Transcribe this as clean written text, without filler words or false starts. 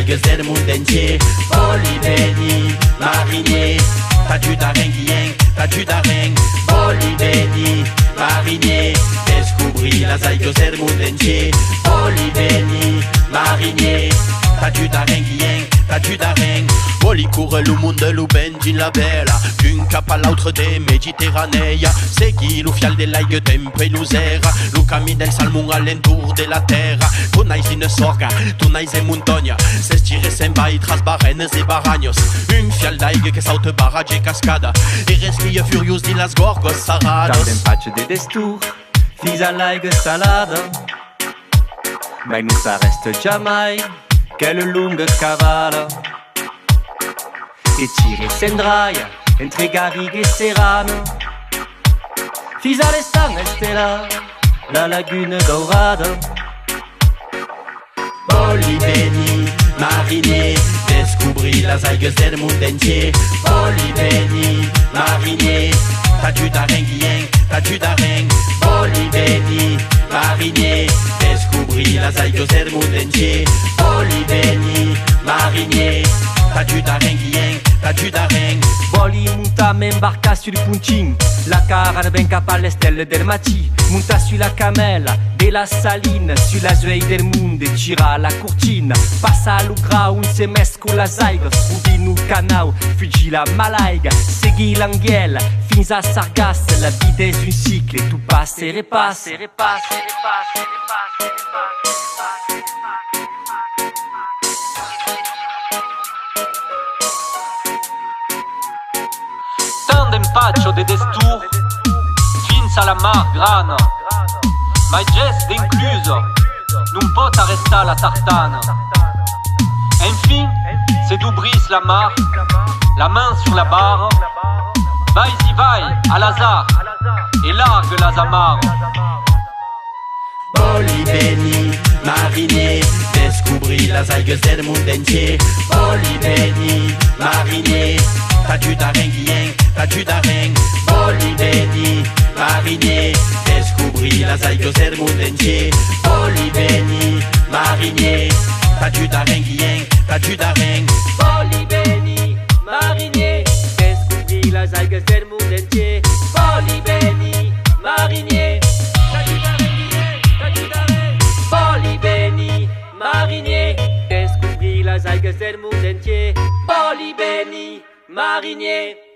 algues del monde entier. Boliveni, marinier, t'as du d'arengien, t'as du d'areng. Boliveni, marinier, descobrir las algues del monde entier. Boliveni, marinier, t'as du d'arengien, t'as du d'areng. Boli court le monde lo benji la bella, d'un cap à l'autre des Méditerranée. Segui lo fial de l'aigue tempe l'usera, lo cammin del salmon à l'entour de la terre. Tu nais in sorga, tu nais en montagne, s'estire semba i tras barrenes e baragnos. Un fial d'aigue que saute barrage e cascada, e resquille furious di las gorgos sarados. Dans patch de destour, fins à l'aigue salada, mais non ça reste jamais quelle lunga cavala. E tire sendraia entre Garrigue e Serrano, fins à l'estan estela, la lagune dourada. Boliveni, marinier, descobrir las algues del monde entier. Boliveni, marinier, t'as du d'arengien, t'as du d'areng. Boliveni, marinier, descobrir las algues del monde entier. Boliveni, marinier, t'as du d'arengien, t'as du d'areng. Boli monta m'embarca sur le puntin, la caravane ben capable les stelles del mati. Monta sur la camelle de la saline, sur la zuei del monde, tira la cortina. Passa lo grau, un se mesco las aigos, rubi no canal, fugi la malaiga. Segui l'anguel, fins a Sargas, la vida est un cycle, tu passes et repasses, et repasses, et repasses, et repasses, et repasses. D'empaccio de destour, fins a la mar grana, mai gest d'incluso, non pot arrestar la tartane. Enfin, c'est d'où brise la mar, la main sur la barre, vai-y vai, à l'hasard, et largue las amarres. Boliveni, marinier, descobrir las algues del monde entier. Boliveni, marinier, t'as du d'arengien, t'as du d'areng. Boliveni, marinier, descobrir las algues del monde entier. Boliveni, marinier, t'as du d'arengien, t'as du d'areng. Boliveni, marinier, descobrir las algues del monde entier. Boliveni, marinier, t'as du d'arengien, t'as du d'areng. Boliveni, marinier, descobrir las algues del monde entier. Boliveni, marinier.